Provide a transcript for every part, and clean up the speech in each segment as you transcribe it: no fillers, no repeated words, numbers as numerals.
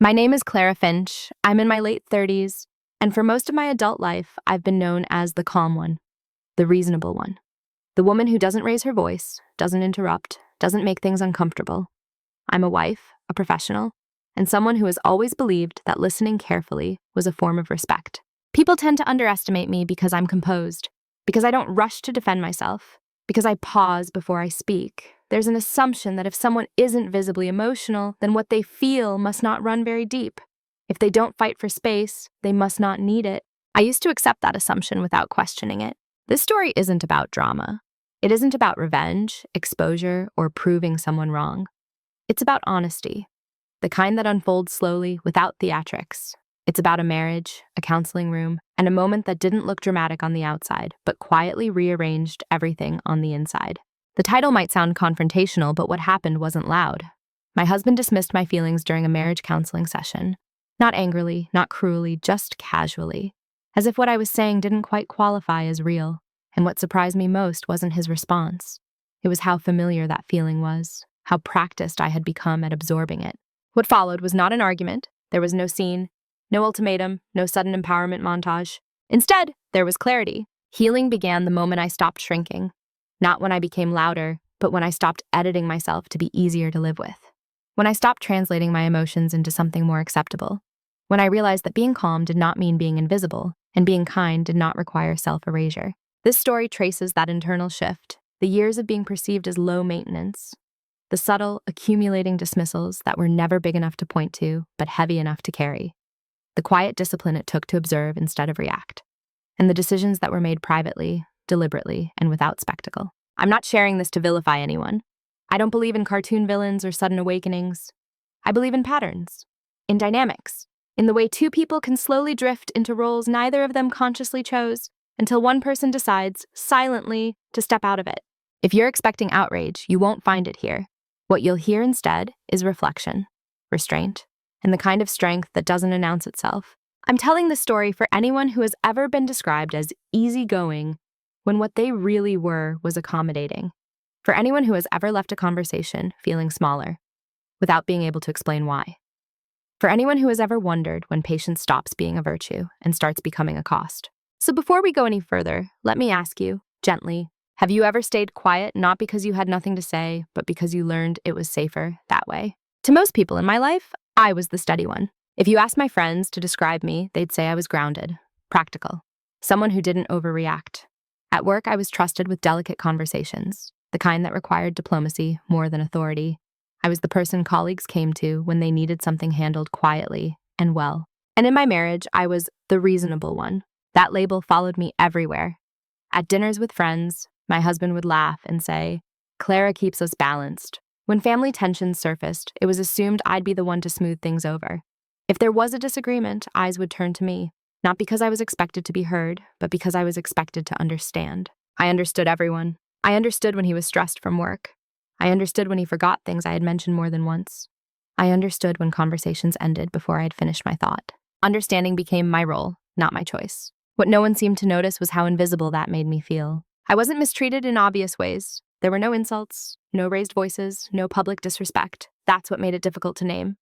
My name is Clara Finch. I'm in my late 30s, and for most of my adult life, I've been known as the calm one, the reasonable one, the woman who doesn't raise her voice, doesn't interrupt, doesn't make things uncomfortable. I'm a wife, a professional, and someone who has always believed that listening carefully was a form of respect. People tend to underestimate me because I'm composed, because I don't rush to defend myself, because I pause before I speak. There's an assumption that if someone isn't visibly emotional, then what they feel must not run very deep. If they don't fight for space, they must not need it. I used to accept that assumption without questioning it. This story isn't about drama. It isn't about revenge, exposure, or proving someone wrong. It's about honesty, the kind that unfolds slowly without theatrics. It's about a marriage, a counseling room, and a moment that didn't look dramatic on the outside, but quietly rearranged everything on the inside. The title might sound confrontational, but what happened wasn't loud. My husband dismissed my feelings during a marriage counseling session. Not angrily, not cruelly, just casually, as if what I was saying didn't quite qualify as real. And what surprised me most wasn't his response. It was how familiar that feeling was, how practiced I had become at absorbing it. What followed was not an argument. There was no scene, no ultimatum, no sudden empowerment montage. Instead, there was clarity. Healing began the moment I stopped shrinking. Not when I became louder, but when I stopped editing myself to be easier to live with. When I stopped translating my emotions into something more acceptable. When I realized that being calm did not mean being invisible, and being kind did not require self-erasure. This story traces that internal shift, the years of being perceived as low maintenance, the subtle, accumulating dismissals that were never big enough to point to, but heavy enough to carry, the quiet discipline it took to observe instead of react, and the decisions that were made privately, deliberately, and without spectacle. I'm not sharing this to vilify anyone. I don't believe in cartoon villains or sudden awakenings. I believe in patterns, in dynamics, in the way two people can slowly drift into roles neither of them consciously chose until one person decides, silently, to step out of it. If you're expecting outrage, you won't find it here. What you'll hear instead is reflection, restraint, and the kind of strength that doesn't announce itself. I'm telling this story for anyone who has ever been described as easygoing when what they really were was accommodating. For anyone who has ever left a conversation feeling smaller, without being able to explain why. For anyone who has ever wondered when patience stops being a virtue and starts becoming a cost. So before we go any further, let me ask you, gently, have you ever stayed quiet not because you had nothing to say, but because you learned it was safer that way? To most people in my life, I was the steady one. If you asked my friends to describe me, they'd say I was grounded, practical, someone who didn't overreact. At work, I was trusted with delicate conversations, the kind that required diplomacy more than authority. I was the person colleagues came to when they needed something handled quietly and well. And in my marriage, I was the reasonable one. That label followed me everywhere. At dinners with friends, my husband would laugh and say, "Clara keeps us balanced." When family tensions surfaced, it was assumed I'd be the one to smooth things over. If there was a disagreement, eyes would turn to me, not because I was expected to be heard, but because I was expected to understand. I understood everyone. I understood when he was stressed from work. I understood when he forgot things I had mentioned more than once. I understood when conversations ended before I had finished my thought. Understanding became my role, not my choice. What no one seemed to notice was how invisible that made me feel. I wasn't mistreated in obvious ways. There were no insults, no raised voices, no public disrespect. That's what made it difficult to name.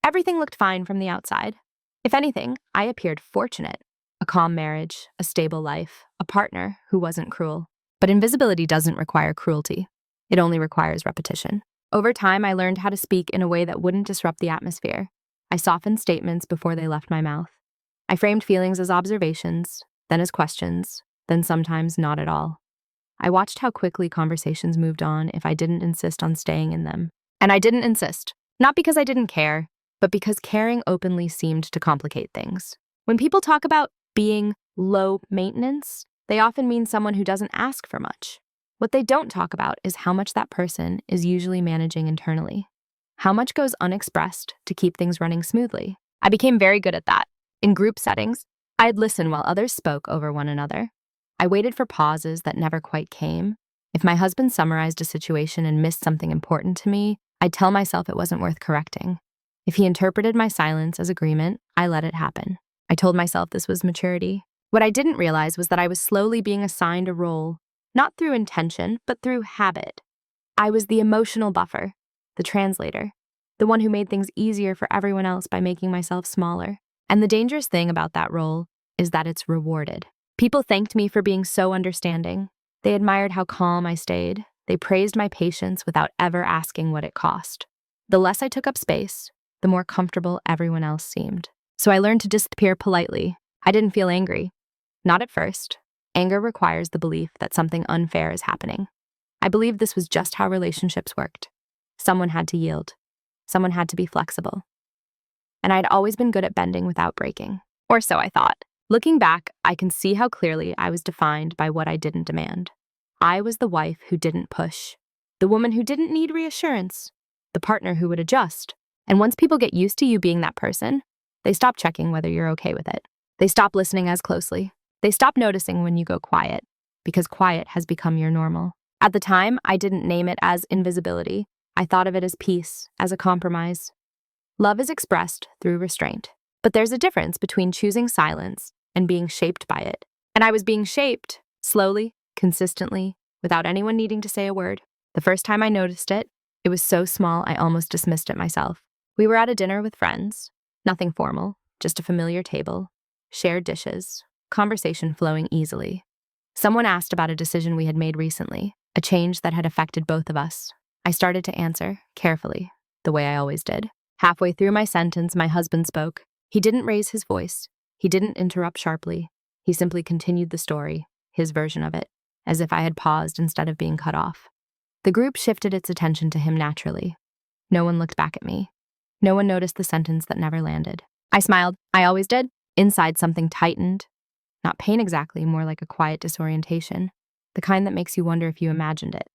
Everything looked fine from the outside. If anything, I appeared fortunate. A calm marriage, a stable life, a partner who wasn't cruel. But invisibility doesn't require cruelty. It only requires repetition. Over time, I learned how to speak in a way that wouldn't disrupt the atmosphere. I softened statements before they left my mouth. I framed feelings as observations, then as questions, then sometimes not at all. I watched how quickly conversations moved on if I didn't insist on staying in them. And I didn't insist, not because I didn't care, but because caring openly seemed to complicate things. When people talk about being low maintenance, they often mean someone who doesn't ask for much. What they don't talk about is how much that person is usually managing internally. How much goes unexpressed to keep things running smoothly. I became very good at that. In group settings, I'd listen while others spoke over one another. I waited for pauses that never quite came. If my husband summarized a situation and missed something important to me, I'd tell myself it wasn't worth correcting. If he interpreted my silence as agreement, I let it happen. I told myself this was maturity. What I didn't realize was that I was slowly being assigned a role, not through intention, but through habit. I was the emotional buffer, the translator, the one who made things easier for everyone else by making myself smaller. And the dangerous thing about that role is that it's rewarded. People thanked me for being so understanding. They admired how calm I stayed. They praised my patience without ever asking what it cost. The less I took up space, the more comfortable everyone else seemed. So I learned to disappear politely. I didn't feel angry. Not at first. Anger requires the belief that something unfair is happening. I believed this was just how relationships worked. Someone had to yield. Someone had to be flexible. And I'd always been good at bending without breaking. Or so I thought. Looking back, I can see how clearly I was defined by what I didn't demand. I was the wife who didn't push, the woman who didn't need reassurance, the partner who would adjust. And once people get used to you being that person, they stop checking whether you're okay with it. They stop listening as closely. They stop noticing when you go quiet, because quiet has become your normal. At the time, I didn't name it as invisibility. I thought of it as peace, as a compromise. Love is expressed through restraint. But there's a difference between choosing silence and being shaped by it. And I was being shaped, slowly, consistently, without anyone needing to say a word. The first time I noticed it, it was so small I almost dismissed it myself. We were at a dinner with friends. Nothing formal, just a familiar table, shared dishes, conversation flowing easily. Someone asked about a decision we had made recently, a change that had affected both of us. I started to answer, carefully, the way I always did. Halfway through my sentence, my husband spoke. He didn't raise his voice. He didn't interrupt sharply. He simply continued the story, his version of it, as if I had paused instead of being cut off. The group shifted its attention to him naturally. No one looked back at me. No one noticed the sentence that never landed. I smiled. I always did. Inside, something tightened. Not pain exactly, more like a quiet disorientation. The kind that makes you wonder if you imagined it.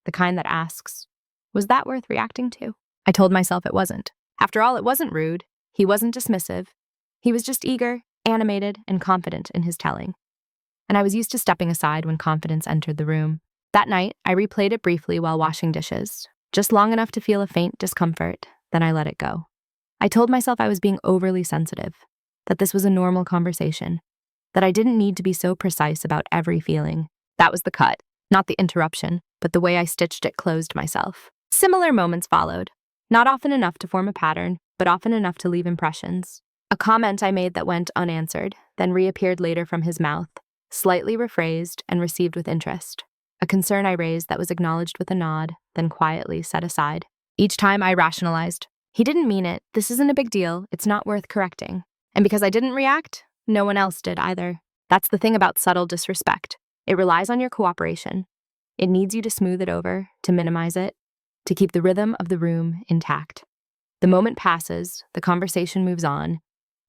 The kind that asks, was that worth reacting to? I told myself it wasn't. After all, it wasn't rude. He wasn't dismissive. He was just eager, animated, and confident in his telling. And I was used to stepping aside when confidence entered the room. That night, I replayed it briefly while washing dishes, just long enough to feel a faint discomfort, then I let it go. I told myself I was being overly sensitive, that this was a normal conversation, that I didn't need to be so precise about every feeling. That was the cut, not the interruption, but the way I stitched it closed myself. Similar moments followed, not often enough to form a pattern, but often enough to leave impressions. A comment I made that went unanswered, then reappeared later from his mouth, slightly rephrased and received with interest. A concern I raised that was acknowledged with a nod, then quietly set aside. Each time I rationalized, he didn't mean it, this isn't a big deal, it's not worth correcting. And because I didn't react, no one else did either. That's the thing about subtle disrespect. It relies on your cooperation. It needs you to smooth it over, to minimize it, to keep the rhythm of the room intact. The moment passes, the conversation moves on,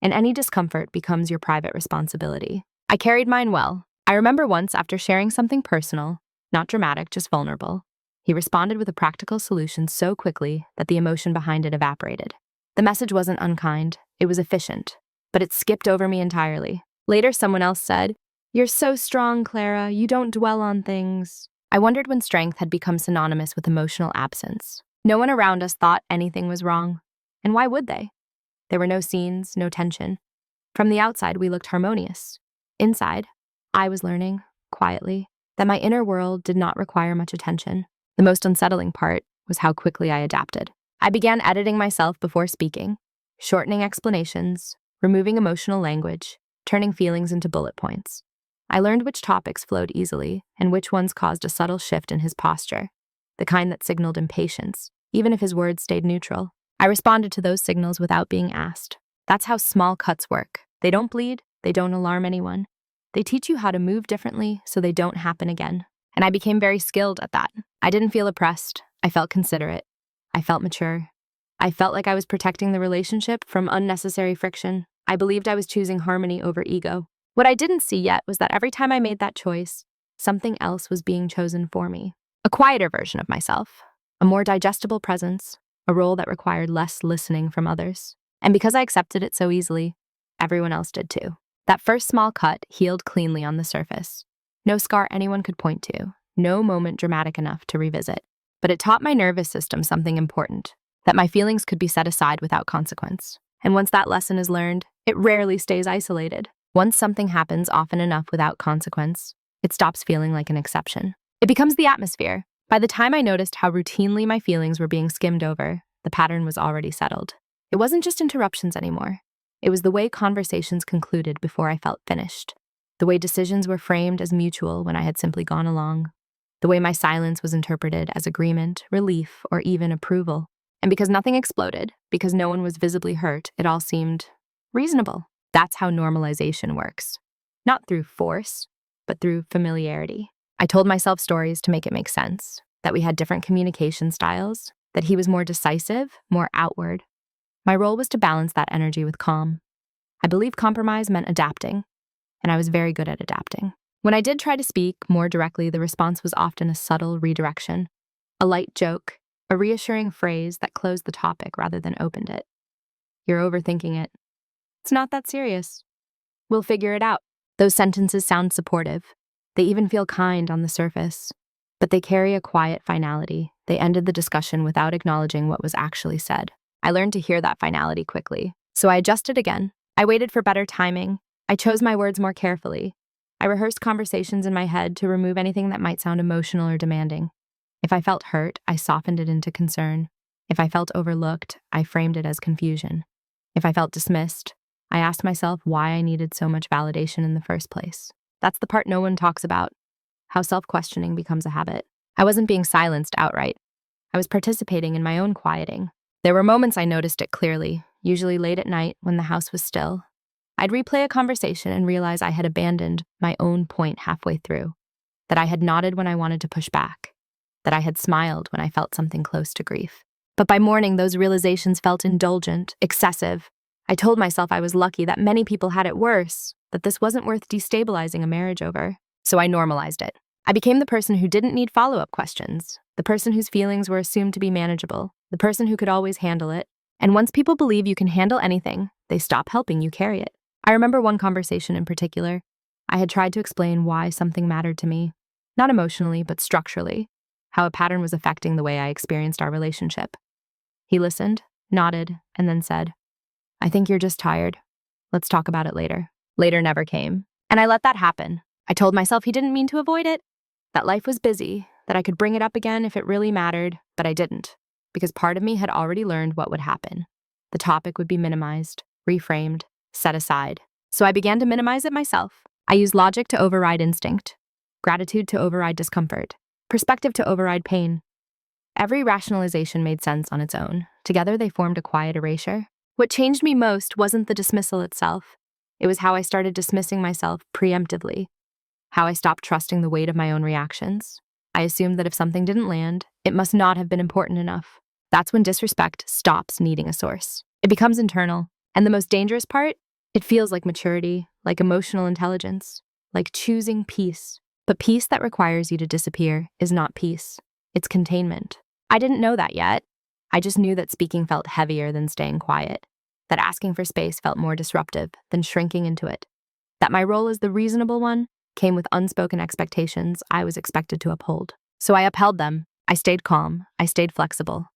and any discomfort becomes your private responsibility. I carried mine well. I remember once, after sharing something personal, not dramatic, just vulnerable, he responded with a practical solution so quickly that the emotion behind it evaporated. The message wasn't unkind, it was efficient, but it skipped over me entirely. Later, someone else said, "You're so strong, Clara, you don't dwell on things." I wondered when strength had become synonymous with emotional absence. No one around us thought anything was wrong. And why would they? There were no scenes, no tension. From the outside, we looked harmonious. Inside, I was learning, quietly, that my inner world did not require much attention. The most unsettling part was how quickly I adapted. I began editing myself before speaking, shortening explanations, removing emotional language, turning feelings into bullet points. I learned which topics flowed easily and which ones caused a subtle shift in his posture, the kind that signaled impatience, even if his words stayed neutral. I responded to those signals without being asked. That's how small cuts work. They don't bleed, they don't alarm anyone. They teach you how to move differently so they don't happen again. And I became very skilled at that. I didn't feel oppressed. I felt considerate. I felt mature. I felt like I was protecting the relationship from unnecessary friction. I believed I was choosing harmony over ego. What I didn't see yet was that every time I made that choice, something else was being chosen for me. A quieter version of myself, a more digestible presence, a role that required less listening from others. And because I accepted it so easily, everyone else did too. That first small cut healed cleanly on the surface. No scar anyone could point to, no moment dramatic enough to revisit. But it taught my nervous system something important, that my feelings could be set aside without consequence. And once that lesson is learned, it rarely stays isolated. Once something happens often enough without consequence, it stops feeling like an exception. It becomes the atmosphere. By the time I noticed how routinely my feelings were being skimmed over, the pattern was already settled. It wasn't just interruptions anymore. It was the way conversations concluded before I felt finished. The way decisions were framed as mutual when I had simply gone along. The way my silence was interpreted as agreement, relief, or even approval. And because nothing exploded, because no one was visibly hurt, it all seemed reasonable. That's how normalization works. Not through force, but through familiarity. I told myself stories to make it make sense, that we had different communication styles, that he was more decisive, more outward. My role was to balance that energy with calm. I believe compromise meant adapting, and I was very good at adapting. When I did try to speak more directly, the response was often a subtle redirection, a light joke, a reassuring phrase that closed the topic rather than opened it. You're overthinking it. It's not that serious. We'll figure it out. Those sentences sound supportive. They even feel kind on the surface, but they carry a quiet finality. They ended the discussion without acknowledging what was actually said. I learned to hear that finality quickly, so I adjusted again. I waited for better timing. I chose my words more carefully. I rehearsed conversations in my head to remove anything that might sound emotional or demanding. If I felt hurt, I softened it into concern. If I felt overlooked, I framed it as confusion. If I felt dismissed, I asked myself why I needed so much validation in the first place. That's the part no one talks about, how self-questioning becomes a habit. I wasn't being silenced outright. I was participating in my own quieting. There were moments I noticed it clearly, usually late at night when the house was still. I'd replay a conversation and realize I had abandoned my own point halfway through, that I had nodded when I wanted to push back, that I had smiled when I felt something close to grief. But by morning, those realizations felt indulgent, excessive. I told myself I was lucky, that many people had it worse, that this wasn't worth destabilizing a marriage over. So I normalized it. I became the person who didn't need follow-up questions, the person whose feelings were assumed to be manageable, the person who could always handle it. And once people believe you can handle anything, they stop helping you carry it. I remember one conversation in particular. I had tried to explain why something mattered to me, not emotionally, but structurally, how a pattern was affecting the way I experienced our relationship. He listened, nodded, and then said, "I think you're just tired. Let's talk about it later." Later never came, and I let that happen. I told myself he didn't mean to avoid it, that life was busy, that I could bring it up again if it really mattered, but I didn't, because part of me had already learned what would happen. The topic would be minimized, reframed, set aside. So I began to minimize it myself. I used logic to override instinct, gratitude to override discomfort, perspective to override pain. Every rationalization made sense on its own. Together they formed a quiet erasure. What changed me most wasn't the dismissal itself. It was how I started dismissing myself preemptively, how I stopped trusting the weight of my own reactions. I assumed that if something didn't land, it must not have been important enough. That's when disrespect stops needing a source. It becomes internal. And the most dangerous part? It feels like maturity, like emotional intelligence, like choosing peace. But peace that requires you to disappear is not peace. It's containment. I didn't know that yet. I just knew that speaking felt heavier than staying quiet, that asking for space felt more disruptive than shrinking into it, that my role as the reasonable one came with unspoken expectations I was expected to uphold. So I upheld them. I stayed calm. I stayed flexible.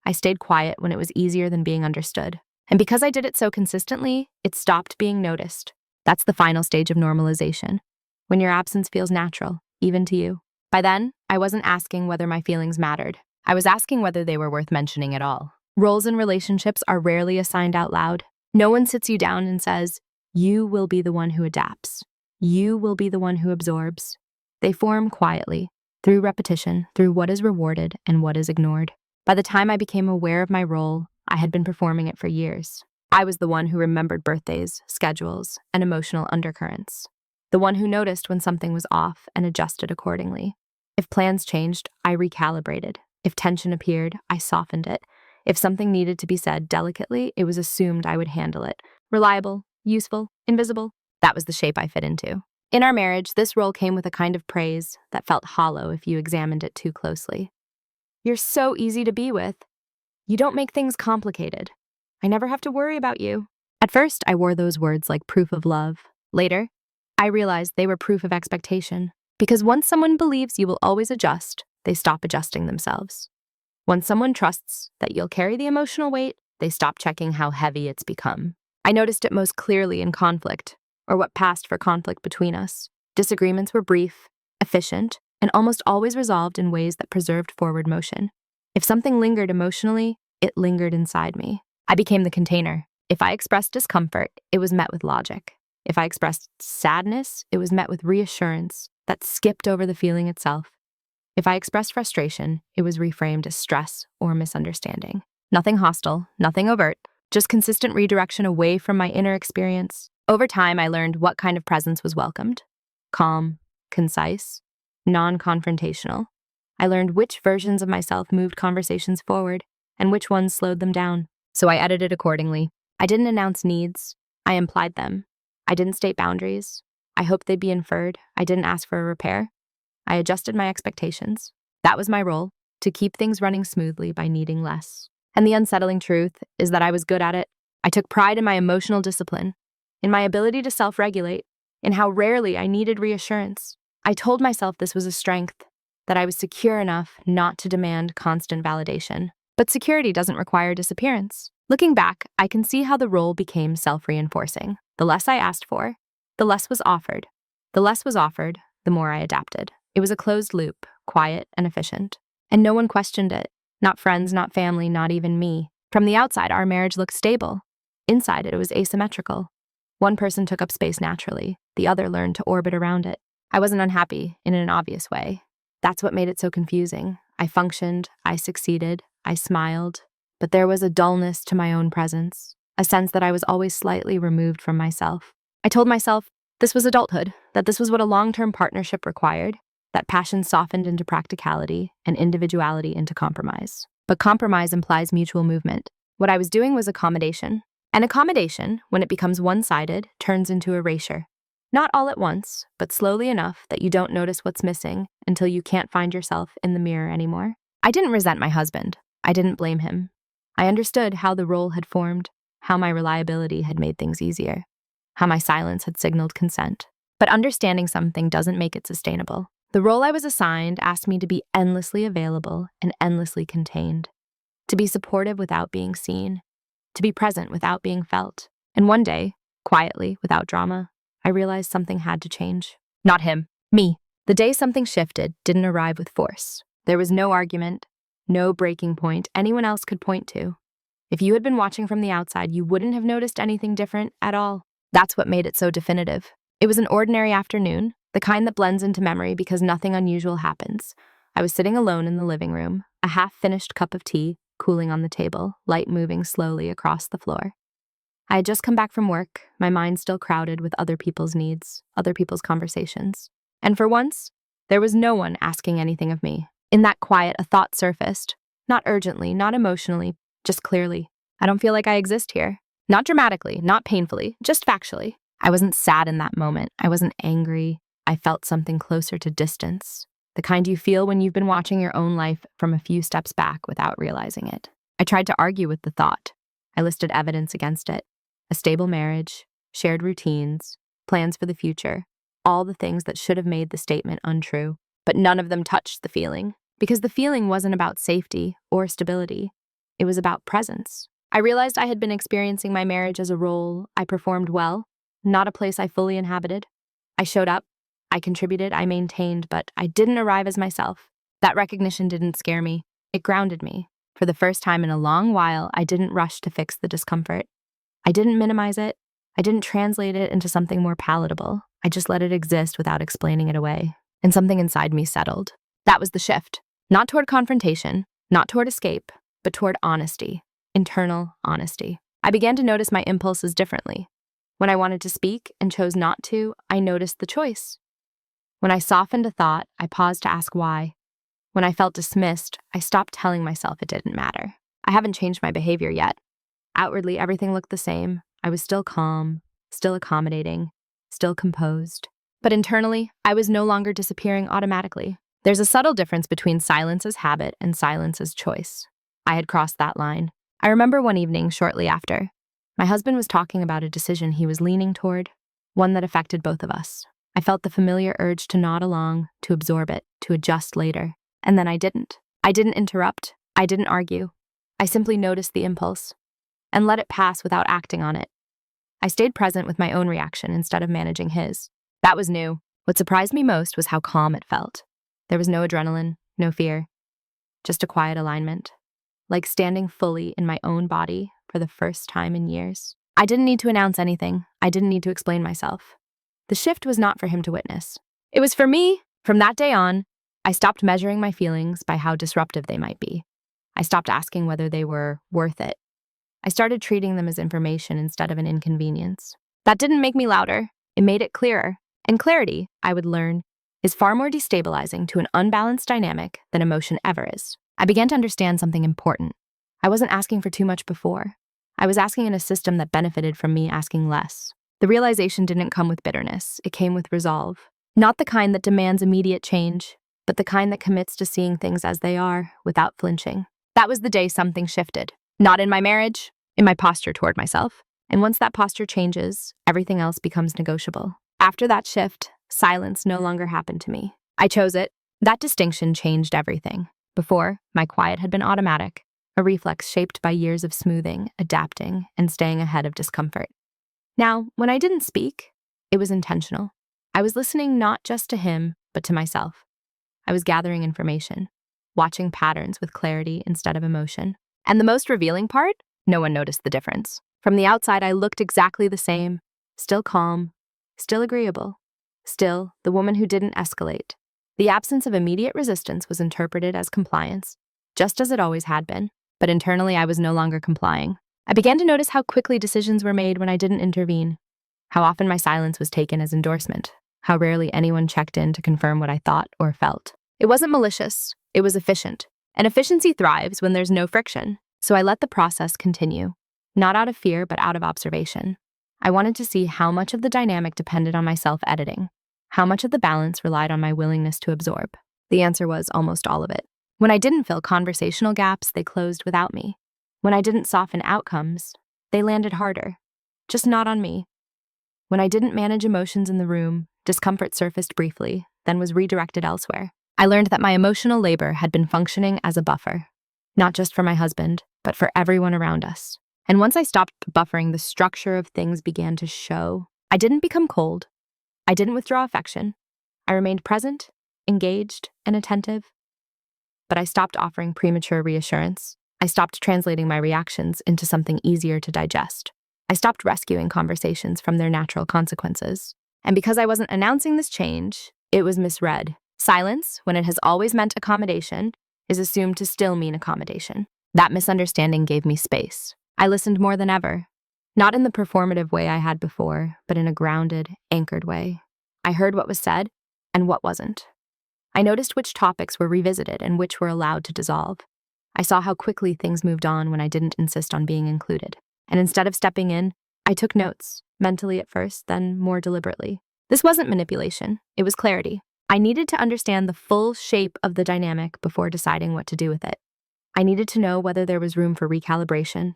I stayed quiet when it was easier than being understood. And because I did it so consistently, it stopped being noticed. That's the final stage of normalization, when your absence feels natural, even to you. By then, I wasn't asking whether my feelings mattered. I was asking whether they were worth mentioning at all. Roles in relationships are rarely assigned out loud. No one sits you down and says, "You will be the one who adapts. You will be the one who absorbs." They form quietly, through repetition, through what is rewarded and what is ignored. By the time I became aware of my role, I had been performing it for years. I was the one who remembered birthdays, schedules, and emotional undercurrents. The one who noticed when something was off and adjusted accordingly. If plans changed, I recalibrated. If tension appeared, I softened it. If something needed to be said delicately, it was assumed I would handle it. Reliable, useful, invisible. That was the shape I fit into. In our marriage, this role came with a kind of praise that felt hollow if you examined it too closely. "You're so easy to be with. You don't make things complicated. I never have to worry about you." At first, I wore those words like proof of love. Later, I realized they were proof of expectation. Because once someone believes you will always adjust, they stop adjusting themselves. Once someone trusts that you'll carry the emotional weight, they stop checking how heavy it's become. I noticed it most clearly in conflict, or what passed for conflict between us. Disagreements were brief, efficient, and almost always resolved in ways that preserved forward motion. If something lingered emotionally, it lingered inside me. I became the container. If I expressed discomfort, it was met with logic. If I expressed sadness, it was met with reassurance that skipped over the feeling itself. If I expressed frustration, it was reframed as stress or misunderstanding. Nothing hostile, nothing overt, just consistent redirection away from my inner experience. Over time, I learned what kind of presence was welcomed. Calm, concise, non-confrontational. I learned which versions of myself moved conversations forward and which ones slowed them down. So I edited accordingly. I didn't announce needs. I implied them. I didn't state boundaries. I hoped they'd be inferred. I didn't ask for a repair. I adjusted my expectations. That was my role, to keep things running smoothly by needing less. And the unsettling truth is that I was good at it. I took pride in my emotional discipline, in my ability to self-regulate, in how rarely I needed reassurance. I told myself this was a strength, that I was secure enough not to demand constant validation. But security doesn't require disappearance. Looking back, I can see how the role became self-reinforcing. The less I asked for, the less was offered. The less was offered, the more I adapted. It was a closed loop, quiet and efficient. And no one questioned it. Not friends, not family, not even me. From the outside, our marriage looked stable. Inside, it was asymmetrical. One person took up space naturally. The other learned to orbit around it. I wasn't unhappy in an obvious way. That's what made it so confusing. I functioned, I succeeded, I smiled. But there was a dullness to my own presence, a sense that I was always slightly removed from myself. I told myself this was adulthood, that this was what a long-term partnership required, that passion softened into practicality and individuality into compromise. But compromise implies mutual movement. What I was doing was accommodation. And accommodation, when it becomes one-sided, turns into erasure. Not all at once, but slowly enough that you don't notice what's missing until you can't find yourself in the mirror anymore. I didn't resent my husband. I didn't blame him. I understood how the role had formed, how my reliability had made things easier, how my silence had signaled consent. But understanding something doesn't make it sustainable. The role I was assigned asked me to be endlessly available and endlessly contained, to be supportive without being seen, to be present without being felt. And one day, quietly, without drama, I realized something had to change. Not him, me. The day something shifted didn't arrive with force. There was no argument, no breaking point anyone else could point to. If you had been watching from the outside, you wouldn't have noticed anything different at all. That's what made it so definitive. It was an ordinary afternoon, the kind that blends into memory because nothing unusual happens. I was sitting alone in the living room, a half-finished cup of tea cooling on the table, light moving slowly across the floor. I had just come back from work, my mind still crowded with other people's needs, other people's conversations. And for once, there was no one asking anything of me. In that quiet, a thought surfaced, not urgently, not emotionally, just clearly. I don't feel like I exist here. Not dramatically, not painfully, just factually. I wasn't sad in that moment. I wasn't angry. I felt something closer to distance, the kind you feel when you've been watching your own life from a few steps back without realizing it. I tried to argue with the thought. I listed evidence against it. A stable marriage, shared routines, plans for the future, all the things that should have made the statement untrue. But none of them touched the feeling, because the feeling wasn't about safety or stability. It was about presence. I realized I had been experiencing my marriage as a role I performed well, not a place I fully inhabited. I showed up, I contributed, I maintained, but I didn't arrive as myself. That recognition didn't scare me. It grounded me. For the first time in a long while, I didn't rush to fix the discomfort. I didn't minimize it. I didn't translate it into something more palatable. I just let it exist without explaining it away. And something inside me settled. That was the shift. Not toward confrontation, not toward escape, but toward honesty, internal honesty. I began to notice my impulses differently. When I wanted to speak and chose not to, I noticed the choice. When I softened a thought, I paused to ask why. When I felt dismissed, I stopped telling myself it didn't matter. I haven't changed my behavior yet. Outwardly, everything looked the same. I was still calm, still accommodating, still composed. But internally, I was no longer disappearing automatically. There's a subtle difference between silence as habit and silence as choice. I had crossed that line. I remember one evening shortly after. My husband was talking about a decision he was leaning toward, one that affected both of us. I felt the familiar urge to nod along, to absorb it, to adjust later. And then I didn't. I didn't interrupt. I didn't argue. I simply noticed the impulse and let it pass without acting on it. I stayed present with my own reaction instead of managing his. That was new. What surprised me most was how calm it felt. There was no adrenaline, no fear, just a quiet alignment. like standing fully in my own body for the first time in years. I didn't need to announce anything. I didn't need to explain myself. The shift was not for him to witness. It was for me. From that day on, I stopped measuring my feelings by how disruptive they might be. I stopped asking whether they were worth it. I started treating them as information instead of an inconvenience. That didn't make me louder. It made it clearer. And clarity, I would learn, is far more destabilizing to an unbalanced dynamic than emotion ever is. I began to understand something important. I wasn't asking for too much before. I was asking in a system that benefited from me asking less. The realization didn't come with bitterness. It came with resolve. Not the kind that demands immediate change, but the kind that commits to seeing things as they are without flinching. That was the day something shifted. Not in my marriage, in my posture toward myself. And once that posture changes, everything else becomes negotiable. After that shift, silence no longer happened to me. I chose it. That distinction changed everything. Before, my quiet had been automatic, a reflex shaped by years of smoothing, adapting, and staying ahead of discomfort. Now, when I didn't speak, it was intentional. I was listening not just to him, but to myself. I was gathering information, watching patterns with clarity instead of emotion. And the most revealing part? No one noticed the difference. From the outside, I looked exactly the same, still calm, still agreeable, still the woman who didn't escalate. The absence of immediate resistance was interpreted as compliance, just as it always had been. But internally, I was no longer complying. I began to notice how quickly decisions were made when I didn't intervene, how often my silence was taken as endorsement, how rarely anyone checked in to confirm what I thought or felt. It wasn't malicious, it was efficient. And efficiency thrives when there's no friction. So I let the process continue, not out of fear, but out of observation. I wanted to see how much of the dynamic depended on my self-editing, how much of the balance relied on my willingness to absorb. The answer was almost all of it. When I didn't fill conversational gaps, they closed without me. When I didn't soften outcomes, they landed harder, just not on me. When I didn't manage emotions in the room, discomfort surfaced briefly, then was redirected elsewhere. I learned that my emotional labor had been functioning as a buffer, not just for my husband, but for everyone around us. And once I stopped buffering, the structure of things began to show. I didn't become cold. I didn't withdraw affection. I remained present, engaged, and attentive. But I stopped offering premature reassurance. I stopped translating my reactions into something easier to digest. I stopped rescuing conversations from their natural consequences. And because I wasn't announcing this change, it was misread. Silence, when it has always meant accommodation, is assumed to still mean accommodation. That misunderstanding gave me space. I listened more than ever, not in the performative way I had before, but in a grounded, anchored way. I heard what was said and what wasn't. I noticed which topics were revisited and which were allowed to dissolve. I saw how quickly things moved on when I didn't insist on being included. And instead of stepping in, I took notes, mentally at first, then more deliberately. This wasn't manipulation, it was clarity. I needed to understand the full shape of the dynamic before deciding what to do with it. I needed to know whether there was room for recalibration,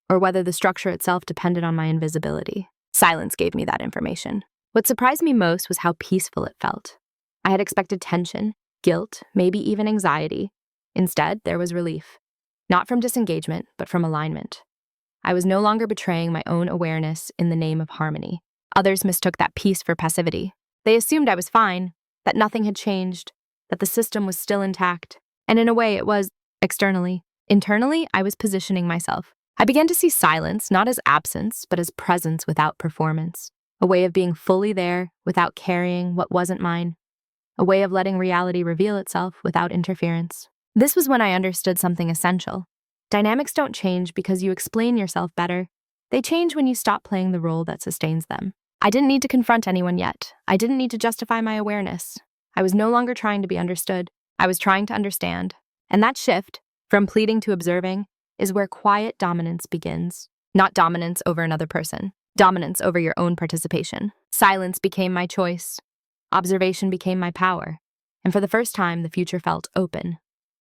or whether the structure itself depended on my invisibility. Silence gave me that information. What surprised me most was how peaceful it felt. I had expected tension, guilt, maybe even anxiety. Instead, there was relief. Not from disengagement, but from alignment. I was no longer betraying my own awareness in the name of harmony. Others mistook that peace for passivity. They assumed I was fine, that nothing had changed, that the system was still intact. And in a way, it was externally. Internally, I was positioning myself. I began to see silence not as absence, but as presence without performance. A way of being fully there without carrying what wasn't mine. A way of letting reality reveal itself without interference. This was when I understood something essential. Dynamics don't change because you explain yourself better. They change when you stop playing the role that sustains them. I didn't need to confront anyone yet. I didn't need to justify my awareness. I was no longer trying to be understood. I was trying to understand. And that shift, from pleading to observing, is where quiet dominance begins. Not dominance over another person. Dominance over your own participation. Silence became my choice. Observation became my power. And for the first time, the future felt open.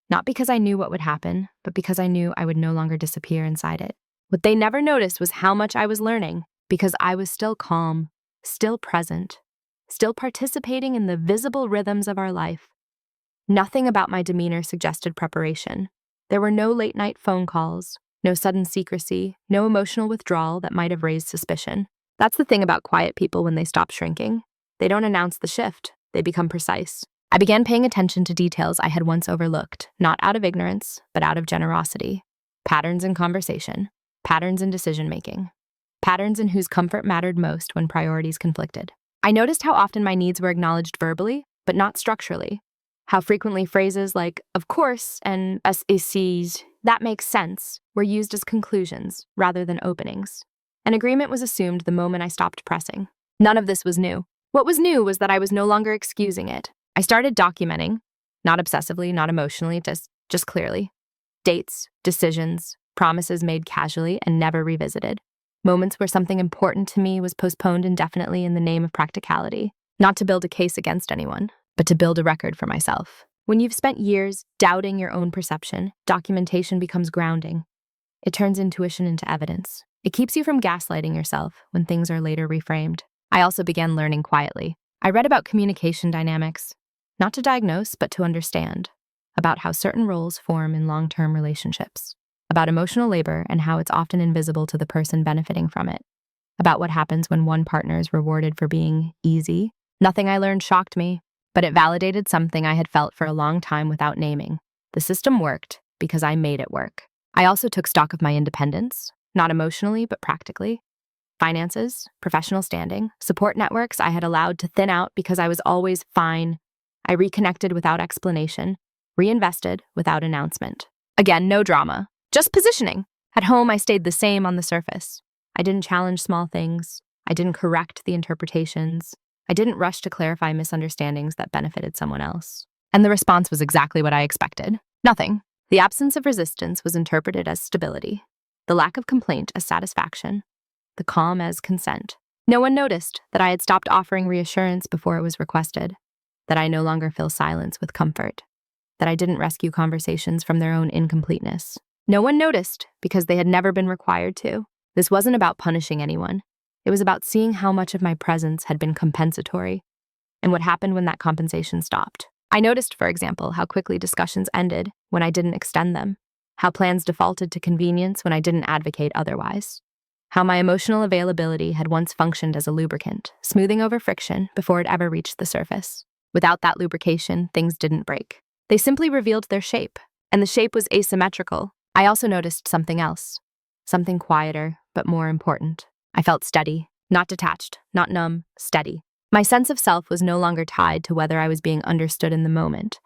Not because I knew what would happen, but because I knew I would no longer disappear inside it. What they never noticed was how much I was learning, because I was still calm, still present, still participating in the visible rhythms of our life. Nothing about my demeanor suggested preparation. There were no late-night phone calls, no sudden secrecy, no emotional withdrawal that might have raised suspicion. That's the thing about quiet people when they stop shrinking. They don't announce the shift, they become precise. I began paying attention to details I had once overlooked, not out of ignorance, but out of generosity. patterns in conversation, patterns in decision-making, patterns in whose comfort mattered most when priorities conflicted. I noticed how often my needs were acknowledged verbally, but not structurally. How frequently phrases like, of course, and as is, that makes sense, were used as conclusions rather than openings. An agreement was assumed the moment I stopped pressing. None of this was new. What was new was that I was no longer excusing it. I started documenting, not obsessively, not emotionally, just clearly. Dates, decisions, promises made casually and never revisited. Moments where something important to me was postponed indefinitely in the name of practicality. Not to build a case against anyone, but to build a record for myself. When you've spent years doubting your own perception, documentation becomes grounding. It turns intuition into evidence. It keeps you from gaslighting yourself when things are later reframed. I also began learning quietly. I read about communication dynamics, not to diagnose, but to understand, about how certain roles form in long-term relationships, about emotional labor and how it's often invisible to the person benefiting from it, about what happens when one partner is rewarded for being easy. Nothing I learned shocked me, but it validated something I had felt for a long time without naming. The system worked because I made it work. I also took stock of my independence, not emotionally, but practically. Finances, professional standing, support networks I had allowed to thin out because I was always fine. I reconnected without explanation, reinvested without announcement. Again, no drama, just positioning. At home, I stayed the same on the surface. I didn't challenge small things. I didn't correct the interpretations. I didn't rush to clarify misunderstandings that benefited someone else. And the response was exactly what I expected. Nothing. The absence of resistance was interpreted as stability, the lack of complaint as satisfaction, the calm as consent. No one noticed that I had stopped offering reassurance before it was requested, that I no longer fill silence with comfort, that I didn't rescue conversations from their own incompleteness. No one noticed because they had never been required to. This wasn't about punishing anyone. It was about seeing how much of my presence had been compensatory and what happened when that compensation stopped. I noticed, for example, how quickly discussions ended when I didn't extend them, how plans defaulted to convenience when I didn't advocate otherwise, how my emotional availability had once functioned as a lubricant, smoothing over friction before it ever reached the surface. Without that lubrication, things didn't break. They simply revealed their shape, and the shape was asymmetrical. I also noticed something else, something quieter, but more important. I felt steady, not detached, not numb, steady. My sense of self was no longer tied to whether I was being understood in the moment.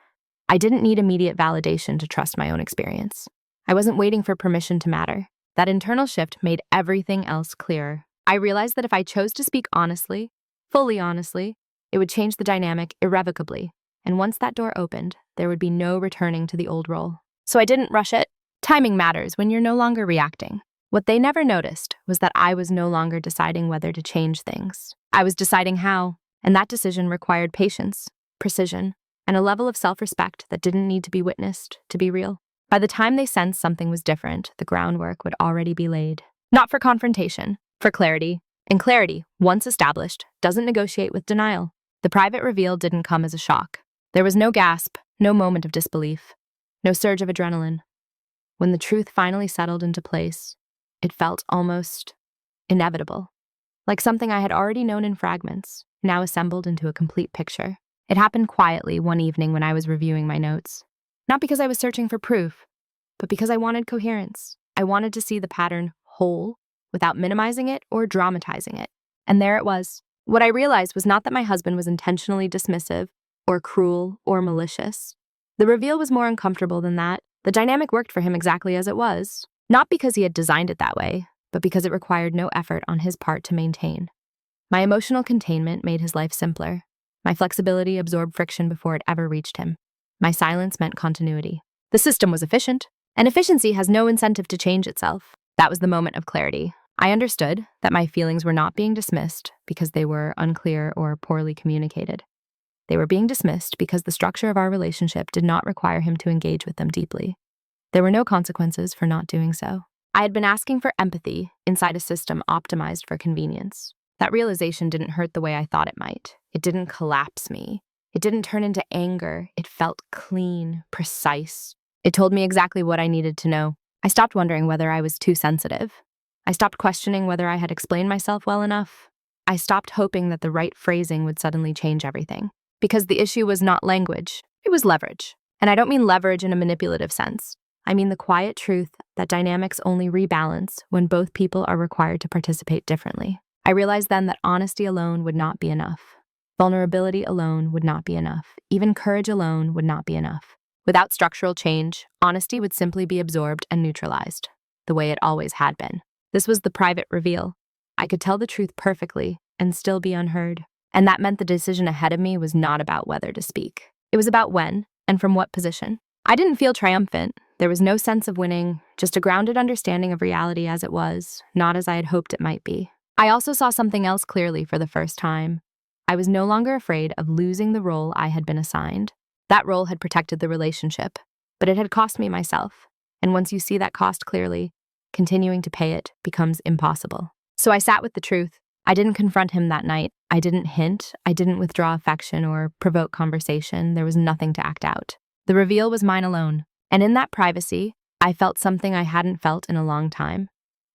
I didn't need immediate validation to trust my own experience. I wasn't waiting for permission to matter. That internal shift made everything else clearer. I realized that if I chose to speak honestly, fully honestly, it would change the dynamic irrevocably. And once that door opened, there would be no returning to the old role. So I didn't rush it. Timing matters when you're no longer reacting. What they never noticed was that I was no longer deciding whether to change things. I was deciding how, and that decision required patience, precision, and a level of self-respect that didn't need to be witnessed to be real. By the time they sensed something was different, the groundwork would already be laid. Not for confrontation, for clarity. And clarity, once established, doesn't negotiate with denial. The private reveal didn't come as a shock. There was no gasp, no moment of disbelief, no surge of adrenaline. When the truth finally settled into place, it felt almost inevitable, like something I had already known in fragments, now assembled into a complete picture. It happened quietly one evening when I was reviewing my notes. Not because I was searching for proof, but because I wanted coherence. I wanted to see the pattern whole, without minimizing it or dramatizing it. And there it was. What I realized was not that my husband was intentionally dismissive, or cruel, or malicious. The reveal was more uncomfortable than that. The dynamic worked for him exactly as it was. Not because he had designed it that way, but because it required no effort on his part to maintain. My emotional containment made his life simpler. My flexibility absorbed friction before it ever reached him. My silence meant continuity. The system was efficient, and efficiency has no incentive to change itself. That was the moment of clarity. I understood that my feelings were not being dismissed because they were unclear or poorly communicated. They were being dismissed because the structure of our relationship did not require him to engage with them deeply. There were no consequences for not doing so. I had been asking for empathy inside a system optimized for convenience. That realization didn't hurt the way I thought it might. It didn't collapse me. It didn't turn into anger. It felt clean, precise. It told me exactly what I needed to know. I stopped wondering whether I was too sensitive. I stopped questioning whether I had explained myself well enough. I stopped hoping that the right phrasing would suddenly change everything. Because the issue was not language, it was leverage. And I don't mean leverage in a manipulative sense. I mean the quiet truth that dynamics only rebalance when both people are required to participate differently. I realized then that honesty alone would not be enough. Vulnerability alone would not be enough. Even courage alone would not be enough. Without structural change, honesty would simply be absorbed and neutralized, the way it always had been. This was the private reveal. I could tell the truth perfectly and still be unheard. And that meant the decision ahead of me was not about whether to speak. It was about when and from what position. I didn't feel triumphant. There was no sense of winning, just a grounded understanding of reality as it was, not as I had hoped it might be. I also saw something else clearly for the first time. I was no longer afraid of losing the role I had been assigned. That role had protected the relationship, but it had cost me myself. And once you see that cost clearly, continuing to pay it becomes impossible. So I sat with the truth. I didn't confront him that night. I didn't hint. I didn't withdraw affection or provoke conversation. There was nothing to act out. The reveal was mine alone. And in that privacy, I felt something I hadn't felt in a long time.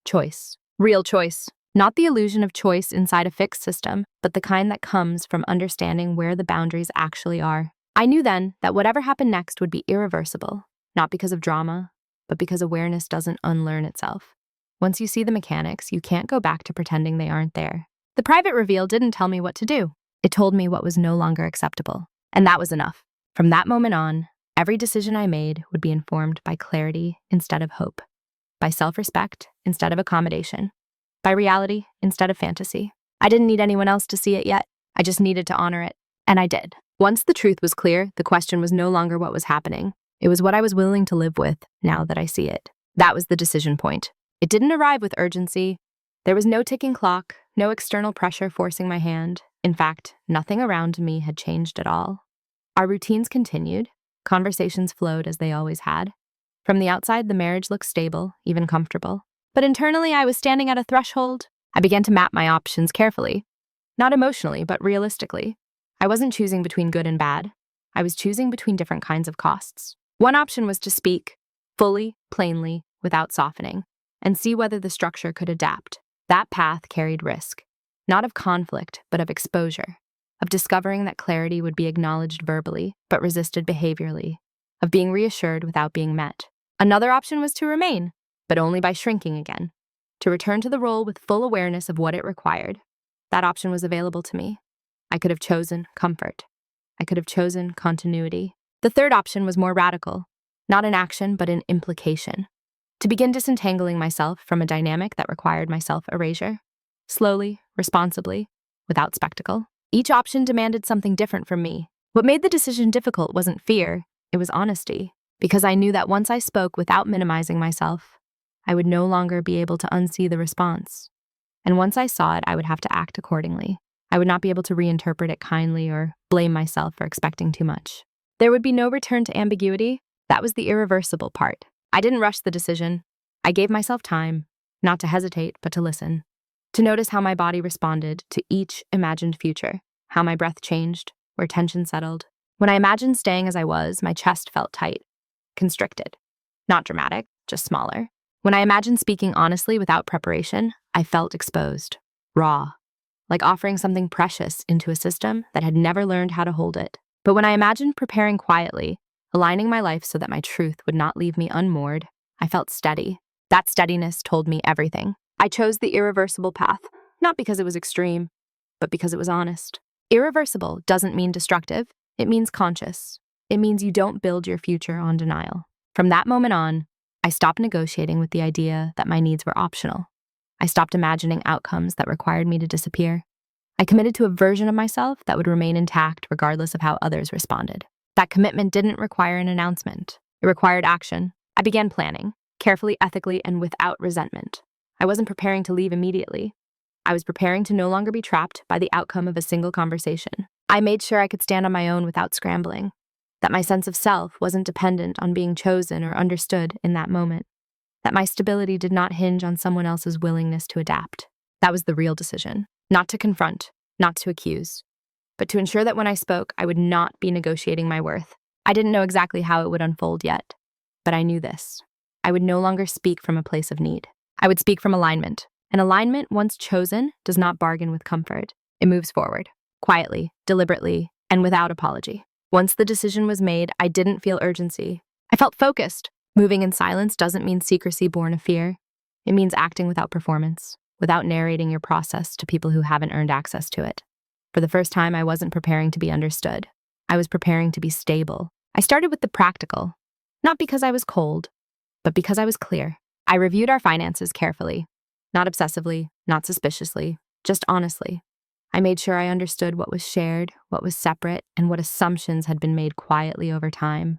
Choice. Real choice. Not the illusion of choice inside a fixed system, but the kind that comes from understanding where the boundaries actually are. I knew then that whatever happened next would be irreversible, not because of drama, but because awareness doesn't unlearn itself. Once you see the mechanics, you can't go back to pretending they aren't there. The private reveal didn't tell me what to do. It told me what was no longer acceptable. And that was enough. From that moment on, every decision I made would be informed by clarity instead of hope, by self-respect instead of accommodation, by reality instead of fantasy. I didn't need anyone else to see it yet. I just needed to honor it. And I did. Once the truth was clear, the question was no longer what was happening. It was what I was willing to live with now that I see it. That was the decision point. It didn't arrive with urgency. There was no ticking clock, no external pressure forcing my hand. In fact, nothing around me had changed at all. Our routines continued. Conversations flowed as they always had. From the outside, the marriage looked stable, even comfortable. But internally, I was standing at a threshold. I began to map my options carefully. Not emotionally, but realistically. I wasn't choosing between good and bad. I was choosing between different kinds of costs. One option was to speak, fully, plainly, without softening, and see whether the structure could adapt. That path carried risk, not of conflict, but of exposure, of discovering that clarity would be acknowledged verbally, but resisted behaviorally, of being reassured without being met. Another option was to remain, but only by shrinking again, to return to the role with full awareness of what it required. That option was available to me. I could have chosen comfort. I could have chosen continuity. The third option was more radical, not in action, but in implication. To begin disentangling myself from a dynamic that required my self-erasure. Slowly, responsibly, without spectacle. Each option demanded something different from me. What made the decision difficult wasn't fear, it was honesty. Because I knew that once I spoke without minimizing myself, I would no longer be able to unsee the response. And once I saw it, I would have to act accordingly. I would not be able to reinterpret it kindly or blame myself for expecting too much. There would be no return to ambiguity. That was the irreversible part. I didn't rush the decision. I gave myself time, not to hesitate, but to listen. To notice how my body responded to each imagined future, how my breath changed, where tension settled. When I imagined staying as I was, my chest felt tight, constricted. Not dramatic, just smaller. When I imagined speaking honestly without preparation, I felt exposed, raw, like offering something precious into a system that had never learned how to hold it. But when I imagined preparing quietly, aligning my life so that my truth would not leave me unmoored, I felt steady. That steadiness told me everything. I chose the irreversible path, not because it was extreme, but because it was honest. Irreversible doesn't mean destructive. It means conscious. It means you don't build your future on denial. From that moment on, I stopped negotiating with the idea that my needs were optional. I stopped imagining outcomes that required me to disappear. I committed to a version of myself that would remain intact regardless of how others responded. That commitment didn't require an announcement. It required action. I began planning, carefully, ethically, and without resentment. I wasn't preparing to leave immediately. I was preparing to no longer be trapped by the outcome of a single conversation. I made sure I could stand on my own without scrambling, that my sense of self wasn't dependent on being chosen or understood in that moment, that my stability did not hinge on someone else's willingness to adapt. That was the real decision, not to confront, not to accuse, but to ensure that when I spoke, I would not be negotiating my worth. I didn't know exactly how it would unfold yet, but I knew this. I would no longer speak from a place of need. I would speak from alignment. An alignment, once chosen, does not bargain with comfort. It moves forward, quietly, deliberately, and without apology. Once the decision was made, I didn't feel urgency. I felt focused, Moving in silence doesn't mean secrecy born of fear. It means acting without performance, without narrating your process to people who haven't earned access to it. For the first time, I wasn't preparing to be understood. I was preparing to be stable. I started with the practical, not because I was cold, but because I was clear. I reviewed our finances carefully, not obsessively, not suspiciously, just honestly. I made sure I understood what was shared, what was separate, and what assumptions had been made quietly over time.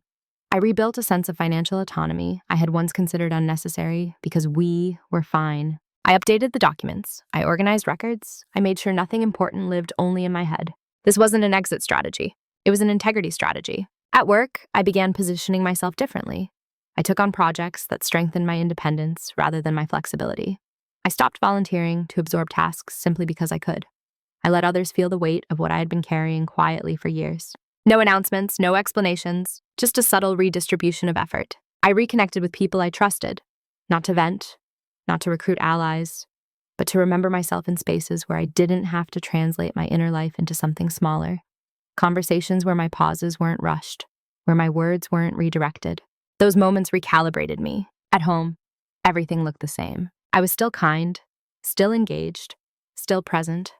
I rebuilt a sense of financial autonomy I had once considered unnecessary because we were fine. I updated the documents. I organized records. I made sure nothing important lived only in my head. This wasn't an exit strategy. It was an integrity strategy. At work, I began positioning myself differently. I took on projects that strengthened my independence rather than my flexibility. I stopped volunteering to absorb tasks simply because I could. I let others feel the weight of what I had been carrying quietly for years. No announcements, no explanations, just a subtle redistribution of effort. I reconnected with people I trusted, not to vent, not to recruit allies, but to remember myself in spaces where I didn't have to translate my inner life into something smaller. Conversations where my pauses weren't rushed, where my words weren't redirected. Those moments recalibrated me. At home, everything looked the same. I was still kind, still engaged, still present,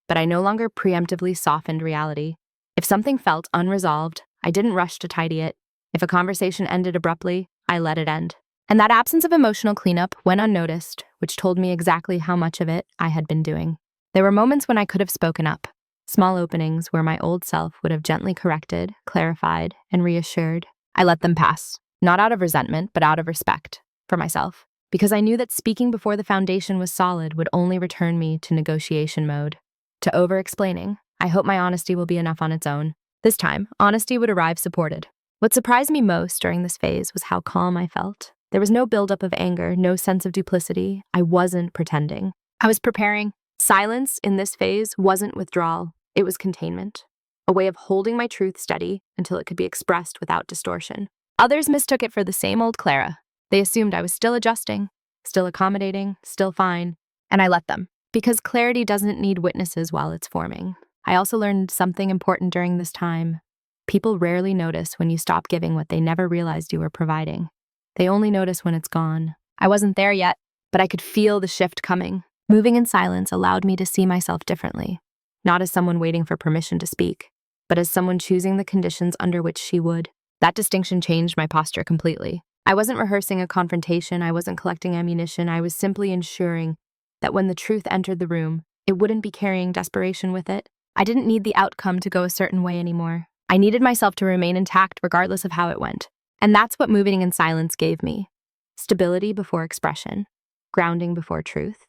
but I no longer preemptively softened reality. If something felt unresolved, I didn't rush to tidy it. If a conversation ended abruptly, I let it end. And that absence of emotional cleanup went unnoticed, which told me exactly how much of it I had been doing. There were moments when I could have spoken up, small openings where my old self would have gently corrected, clarified, and reassured. I let them pass, not out of resentment, but out of respect for myself, because I knew that speaking before the foundation was solid would only return me to negotiation mode, to over-explaining. I hope my honesty will be enough on its own. This time, honesty would arrive supported. What surprised me most during this phase was how calm I felt. There was no buildup of anger, no sense of duplicity. I wasn't pretending. I was preparing. Silence in this phase wasn't withdrawal. It was containment, a way of holding my truth steady until it could be expressed without distortion. Others mistook it for the same old Clara. They assumed I was still adjusting, still accommodating, still fine, and I let them. Because clarity doesn't need witnesses while it's forming. I also learned something important during this time. People rarely notice when you stop giving what they never realized you were providing. They only notice when it's gone. I wasn't there yet, but I could feel the shift coming. Moving in silence allowed me to see myself differently, not as someone waiting for permission to speak, but as someone choosing the conditions under which she would. That distinction changed my posture completely. I wasn't rehearsing a confrontation, I wasn't collecting ammunition, I was simply ensuring that when the truth entered the room, it wouldn't be carrying desperation with it. I didn't need the outcome to go a certain way anymore. I needed myself to remain intact regardless of how it went. And that's what moving in silence gave me. Stability before expression, grounding before truth,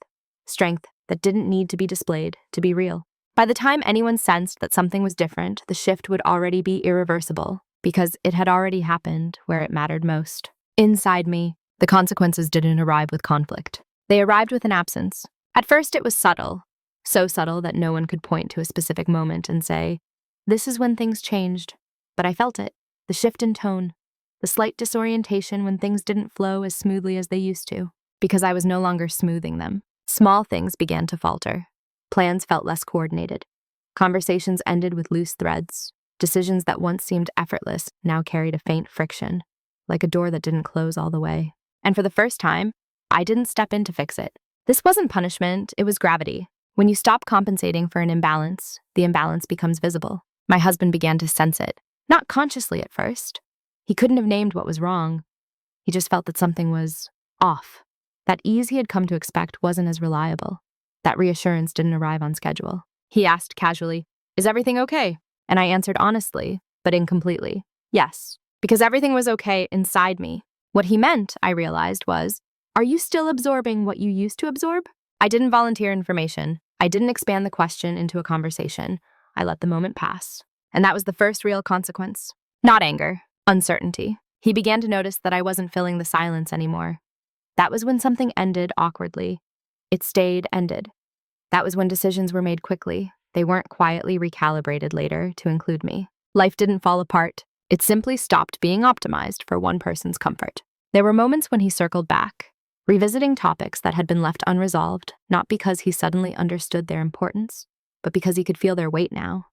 strength that didn't need to be displayed to be real. By the time anyone sensed that something was different, the shift would already be irreversible because it had already happened where it mattered most. Inside me, the consequences didn't arrive with conflict. They arrived with an absence. At first, it was subtle, so subtle that no one could point to a specific moment and say, "This is when things changed." But I felt it, the shift in tone, the slight disorientation when things didn't flow as smoothly as they used to, because I was no longer smoothing them. Small things began to falter. Plans felt less coordinated. Conversations ended with loose threads. Decisions that once seemed effortless now carried a faint friction, like a door that didn't close all the way. And for the first time, I didn't step in to fix it. This wasn't punishment, it was gravity. When you stop compensating for an imbalance, the imbalance becomes visible. My husband began to sense it, not consciously at first. He couldn't have named what was wrong. He just felt that something was off. That ease he had come to expect wasn't as reliable. That reassurance didn't arrive on schedule. He asked casually, "Is everything okay?" And I answered honestly, but incompletely, yes, because everything was okay inside me. What he meant, I realized, was, "Are you still absorbing what you used to absorb?" I didn't volunteer information. I didn't expand the question into a conversation. I let the moment pass. And that was the first real consequence. Not anger, uncertainty. He began to notice that I wasn't filling the silence anymore. That was when something ended awkwardly. It stayed ended. That was when decisions were made quickly. They weren't quietly recalibrated later to include me. Life didn't fall apart. It simply stopped being optimized for one person's comfort. There were moments when he circled back, revisiting topics that had been left unresolved, not because he suddenly understood their importance, but because he could feel their weight now.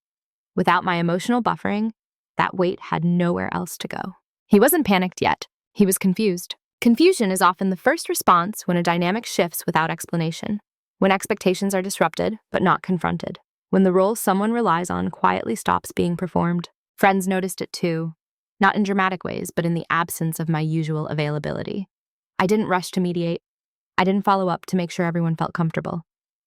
Without my emotional buffering, that weight had nowhere else to go. He wasn't panicked yet. He was confused. Confusion is often the first response when a dynamic shifts without explanation, when expectations are disrupted but not confronted, when the role someone relies on quietly stops being performed. Friends noticed it too, not in dramatic ways, but in the absence of my usual availability. I didn't rush to mediate. I didn't follow up to make sure everyone felt comfortable.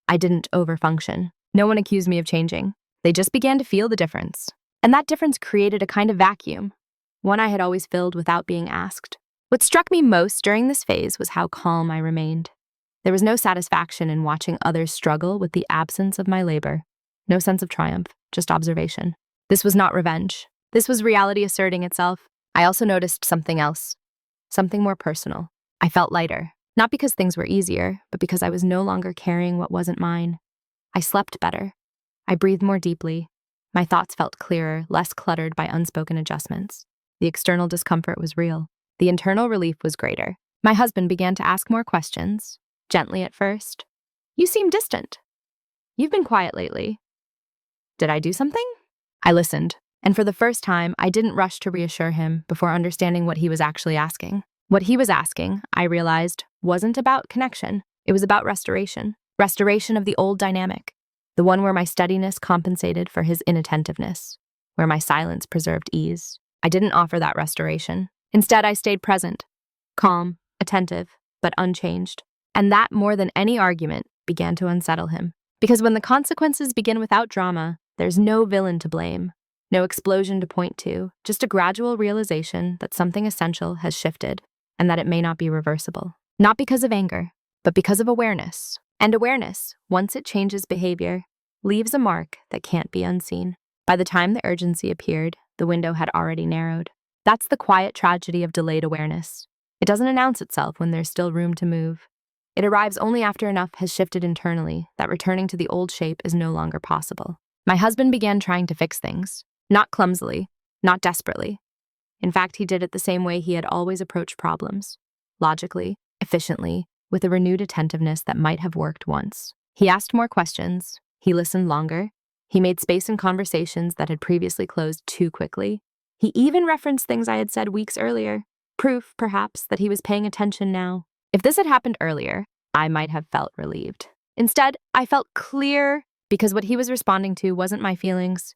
I didn't overfunction. No one accused me of changing. They just began to feel the difference. And that difference created a kind of vacuum, one I had always filled without being asked. What struck me most during this phase was how calm I remained. There was no satisfaction in watching others struggle with the absence of my labor. No sense of triumph, just observation. This was not revenge. This was reality asserting itself. I also noticed something else, something more personal. I felt lighter, not because things were easier, but because I was no longer carrying what wasn't mine. I slept better. I breathed more deeply. My thoughts felt clearer, less cluttered by unspoken adjustments. The external discomfort was real. The internal relief was greater. My husband began to ask more questions, gently at first. "You seem distant. You've been quiet lately. Did I do something?" I listened, and for the first time, I didn't rush to reassure him before understanding what he was actually asking. What he was asking, I realized, wasn't about connection. It was about restoration. Restoration of the old dynamic. The one where my steadiness compensated for his inattentiveness, where my silence preserved ease. I didn't offer that restoration. Instead, I stayed present, calm, attentive, but unchanged. And that, more than any argument, began to unsettle him. Because when the consequences begin without drama, there's no villain to blame, no explosion to point to, just a gradual realization that something essential has shifted and that it may not be reversible. Not because of anger, but because of awareness. And awareness, once it changes behavior, leaves a mark that can't be unseen. By the time the urgency appeared, the window had already narrowed. That's the quiet tragedy of delayed awareness. It doesn't announce itself when there's still room to move. It arrives only after enough has shifted internally that returning to the old shape is no longer possible. My husband began trying to fix things, not clumsily, not desperately. In fact, he did it the same way he had always approached problems, logically, efficiently, with a renewed attentiveness that might have worked once. He asked more questions, he listened longer, he made space in conversations that had previously closed too quickly. He even referenced things I had said weeks earlier, proof, perhaps, that he was paying attention now. If this had happened earlier, I might have felt relieved. Instead, I felt clear because what he was responding to wasn't my feelings.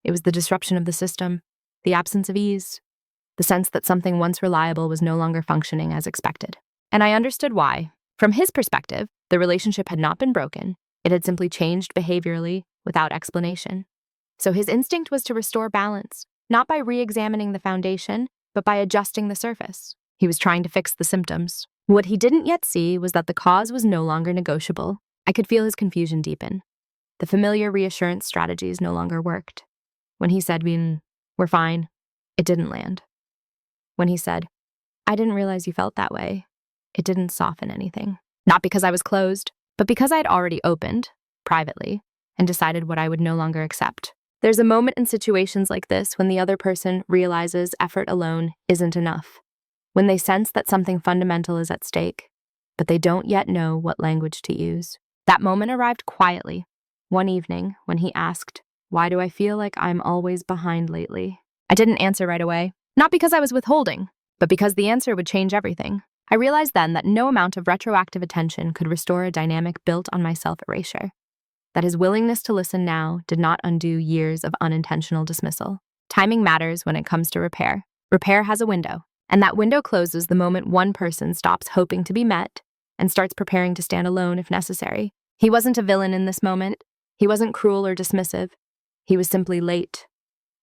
It was the disruption of the system, the absence of ease, the sense that something once reliable was no longer functioning as expected. And I understood why. From his perspective, the relationship had not been broken. It had simply changed behaviorally without explanation. So his instinct was to restore balance, not by re-examining the foundation, but by adjusting the surface. He was trying to fix the symptoms. What he didn't yet see was that the cause was no longer negotiable. I could feel his confusion deepen. The familiar reassurance strategies no longer worked. When he said, "We're fine," it didn't land. When he said, "I didn't realize you felt that way," it didn't soften anything. Not because I was closed, but because I had already opened, privately, and decided what I would no longer accept. There's a moment in situations like this when the other person realizes effort alone isn't enough. When they sense that something fundamental is at stake, but they don't yet know what language to use. That moment arrived quietly, one evening when he asked, "Why do I feel like I'm always behind lately?" I didn't answer right away, not because I was withholding, but because the answer would change everything. I realized then that no amount of retroactive attention could restore a dynamic built on my self-erasure. That his willingness to listen now did not undo years of unintentional dismissal. Timing matters when it comes to repair. Repair has a window, and that window closes the moment one person stops hoping to be met and starts preparing to stand alone if necessary. He wasn't a villain in this moment. He wasn't cruel or dismissive. He was simply late.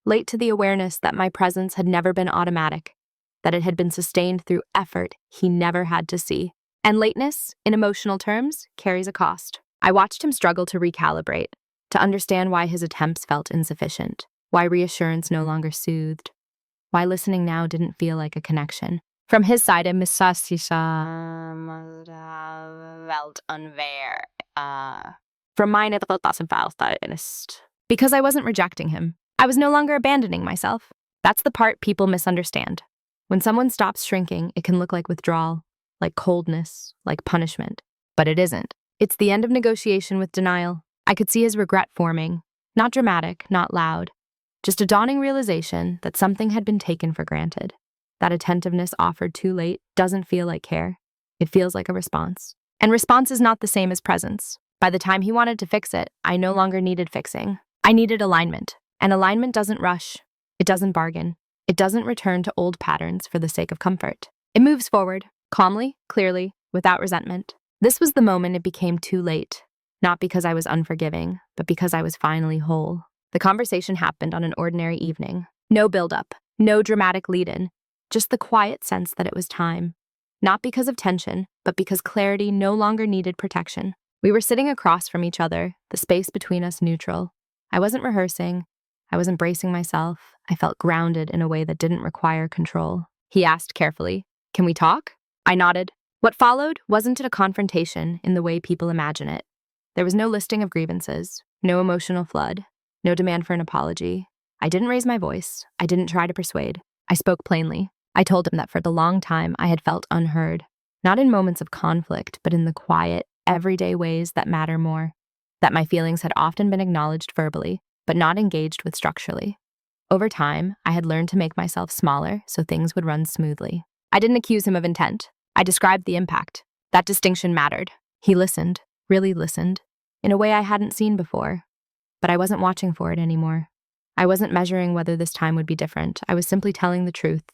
Late to the awareness that my presence had never been automatic, that it had been sustained through effort he never had to see. And lateness, in emotional terms, carries a cost. I watched him struggle to recalibrate, to understand why his attempts felt insufficient, why reassurance no longer soothed, why listening now didn't feel like a connection. From his side, it must have felt unfair. From mine, it felt honest. Because I wasn't rejecting him. I was no longer abandoning myself. That's the part people misunderstand. When someone stops shrinking, it can look like withdrawal, like coldness, like punishment. But it isn't. It's the end of negotiation with denial. I could see his regret forming. Not dramatic, not loud. Just a dawning realization that something had been taken for granted. That attentiveness offered too late doesn't feel like care. It feels like a response. And response is not the same as presence. By the time he wanted to fix it, I no longer needed fixing. I needed alignment. And alignment doesn't rush. It doesn't bargain. It doesn't return to old patterns for the sake of comfort. It moves forward, calmly, clearly, without resentment. This was the moment it became too late. Not because I was unforgiving, but because I was finally whole. The conversation happened on an ordinary evening. No build-up, no dramatic lead-in, just the quiet sense that it was time. Not because of tension, but because clarity no longer needed protection. We were sitting across from each other, the space between us neutral. I wasn't rehearsing. I was embracing myself. I felt grounded in a way that didn't require control. He asked carefully, "Can we talk?" I nodded. What followed wasn't a confrontation in the way people imagine it. There was no listing of grievances, no emotional flood, no demand for an apology. I didn't raise my voice. I didn't try to persuade. I spoke plainly. I told him that for the long time I had felt unheard, not in moments of conflict, but in the quiet, everyday ways that matter more. That my feelings had often been acknowledged verbally, but not engaged with structurally. Over time, I had learned to make myself smaller so things would run smoothly. I didn't accuse him of intent. I described the impact. That distinction mattered. He listened, really listened, in a way I hadn't seen before. But I wasn't watching for it anymore. I wasn't measuring whether this time would be different. I was simply telling the truth,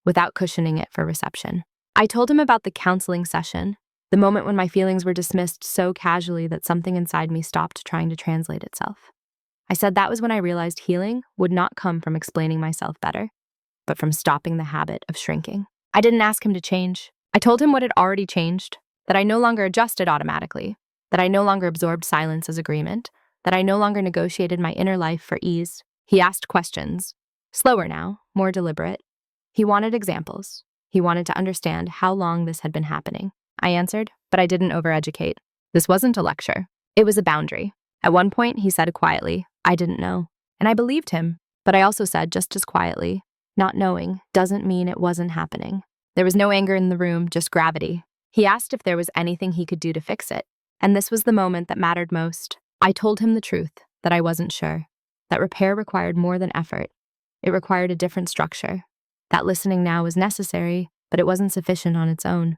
without cushioning it for reception. I told him about the counseling session, the moment when my feelings were dismissed so casually that something inside me stopped trying to translate itself. I said that was when I realized healing would not come from explaining myself better, but from stopping the habit of shrinking. I didn't ask him to change. I told him what had already changed, that I no longer adjusted automatically, that I no longer absorbed silence as agreement, that I no longer negotiated my inner life for ease. He asked questions, slower now, more deliberate. He wanted examples. He wanted to understand how long this had been happening. I answered, but I didn't overeducate. This wasn't a lecture. It was a boundary. At one point, he said quietly, "I didn't know." And I believed him, but I also said just as quietly, "Not knowing doesn't mean it wasn't happening." There was no anger in the room, just gravity. He asked if there was anything he could do to fix it, and this was the moment that mattered most. I told him the truth, that I wasn't sure, that repair required more than effort. It required a different structure. That listening now was necessary, but it wasn't sufficient on its own.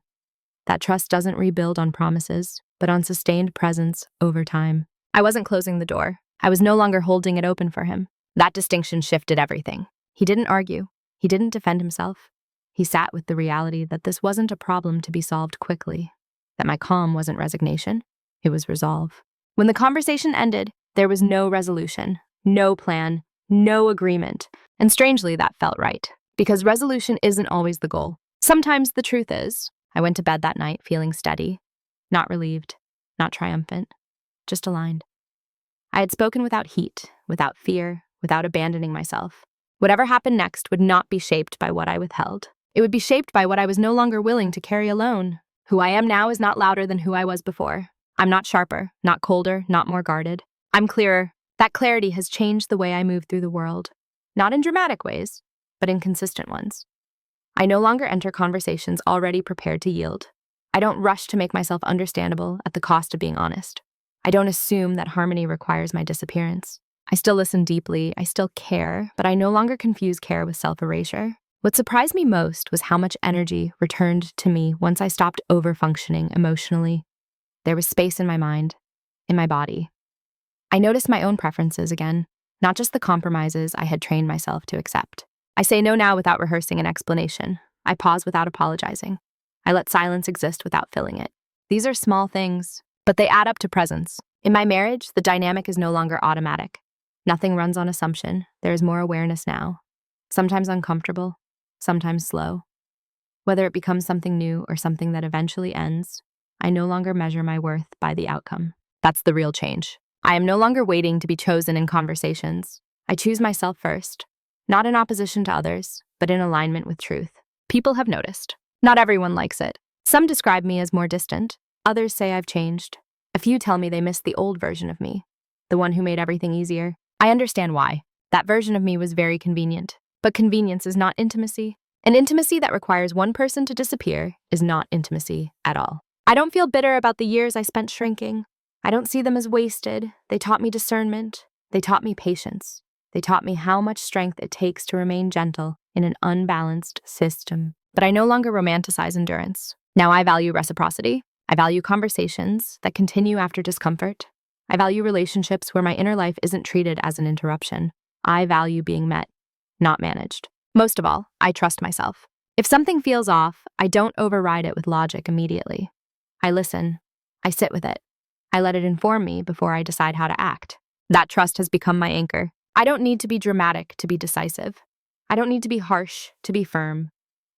That trust doesn't rebuild on promises, but on sustained presence over time. I wasn't closing the door. I was no longer holding it open for him. That distinction shifted everything. He didn't argue. He didn't defend himself. He sat with the reality that this wasn't a problem to be solved quickly, that my calm wasn't resignation, it was resolve. When the conversation ended, there was no resolution, no plan, no agreement, and strangely that felt right, because resolution isn't always the goal. Sometimes the truth is, I went to bed that night feeling steady, not relieved, not triumphant, just aligned. I had spoken without heat, without fear, without abandoning myself. Whatever happened next would not be shaped by what I withheld. It would be shaped by what I was no longer willing to carry alone. Who I am now is not louder than who I was before. I'm not sharper, not colder, not more guarded. I'm clearer. That clarity has changed the way I move through the world. Not in dramatic ways, but in consistent ones. I no longer enter conversations already prepared to yield. I don't rush to make myself understandable at the cost of being honest. I don't assume that harmony requires my disappearance. I still listen deeply, I still care, but I no longer confuse care with self-erasure. What surprised me most was how much energy returned to me once I stopped over-functioning emotionally. There was space in my mind, in my body. I noticed my own preferences again, not just the compromises I had trained myself to accept. I say no now without rehearsing an explanation. I pause without apologizing. I let silence exist without filling it. These are small things, but they add up to presence. In my marriage, the dynamic is no longer automatic. Nothing runs on assumption. There is more awareness now. Sometimes uncomfortable, sometimes slow. Whether it becomes something new or something that eventually ends, I no longer measure my worth by the outcome. That's the real change. I am no longer waiting to be chosen in conversations. I choose myself first, not in opposition to others, but in alignment with truth. People have noticed. Not everyone likes it. Some describe me as more distant. Others say I've changed. A few tell me they miss the old version of me, the one who made everything easier. I understand why. That version of me was very convenient. But convenience is not intimacy. An intimacy that requires one person to disappear is not intimacy at all. I don't feel bitter about the years I spent shrinking. I don't see them as wasted. They taught me discernment. They taught me patience. They taught me how much strength it takes to remain gentle, in an unbalanced system. But I no longer romanticize endurance. Now I value reciprocity. I value conversations that continue after discomfort. I value relationships where my inner life isn't treated as an interruption. I value being met, not managed. Most of all, I trust myself. If something feels off, I don't override it with logic immediately. I listen. I sit with it. I let it inform me before I decide how to act. That trust has become my anchor. I don't need to be dramatic to be decisive. I don't need to be harsh to be firm.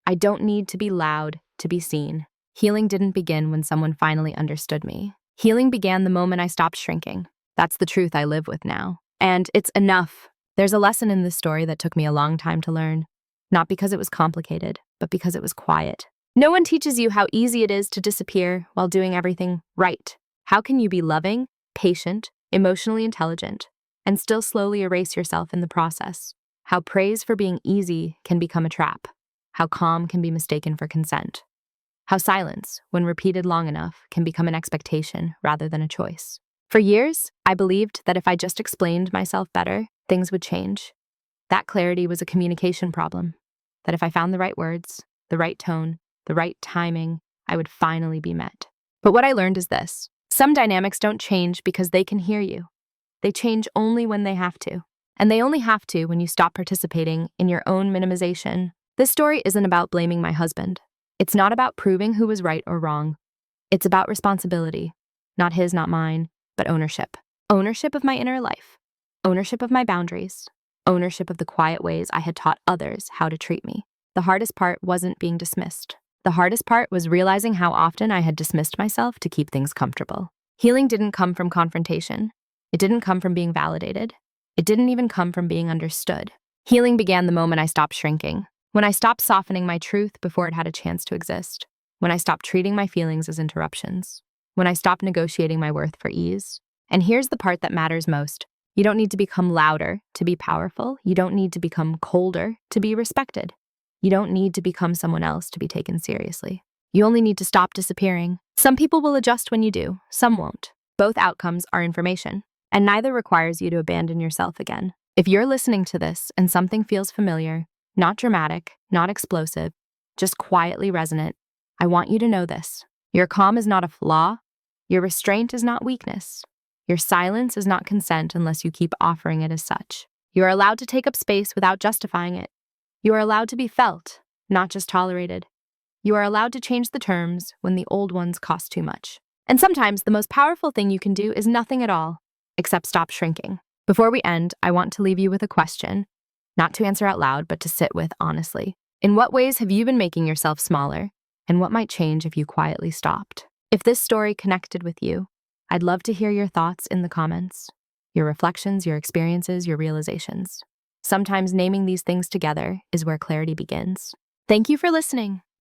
I don't need to be loud to be seen. Healing didn't begin when someone finally understood me. Healing began the moment I stopped shrinking. That's the truth I live with now. And it's enough. There's a lesson in this story that took me a long time to learn. Not because it was complicated, but because it was quiet. No one teaches you how easy it is to disappear while doing everything right. How can you be loving, patient, emotionally intelligent, and still slowly erase yourself in the process? How praise for being easy can become a trap. How calm can be mistaken for consent. How silence, when repeated long enough, can become an expectation rather than a choice. For years, I believed that if I just explained myself better, things would change. That clarity was a communication problem. That if I found the right words, the right tone, the right timing, I would finally be met. But what I learned is this. Some dynamics don't change because they can hear you. They change only when they have to. And they only have to when you stop participating in your own minimization. This story isn't about blaming my husband. It's not about proving who was right or wrong. It's about responsibility. Not his, not mine, but ownership. Ownership of my inner life. Ownership of my boundaries. Ownership of the quiet ways I had taught others how to treat me. The hardest part wasn't being dismissed. The hardest part was realizing how often I had dismissed myself to keep things comfortable. Healing didn't come from confrontation. It didn't come from being validated. It didn't even come from being understood. Healing began the moment I stopped shrinking. When I stopped softening my truth before it had a chance to exist. When I stopped treating my feelings as interruptions. When I stopped negotiating my worth for ease. And here's the part that matters most. You don't need to become louder to be powerful. You don't need to become colder to be respected. You don't need to become someone else to be taken seriously. You only need to stop disappearing. Some people will adjust when you do, some won't. Both outcomes are information, and neither requires you to abandon yourself again. If you're listening to this and something feels familiar, not dramatic, not explosive, just quietly resonant, I want you to know this. Your calm is not a flaw. Your restraint is not weakness. Your silence is not consent unless you keep offering it as such. You are allowed to take up space without justifying it. You are allowed to be felt, not just tolerated. You are allowed to change the terms when the old ones cost too much. And sometimes the most powerful thing you can do is nothing at all, except stop shrinking. Before we end, I want to leave you with a question, not to answer out loud, but to sit with honestly. In what ways have you been making yourself smaller, and what might change if you quietly stopped? If this story connected with you, I'd love to hear your thoughts in the comments, your reflections, your experiences, your realizations. Sometimes naming these things together is where clarity begins. Thank you for listening.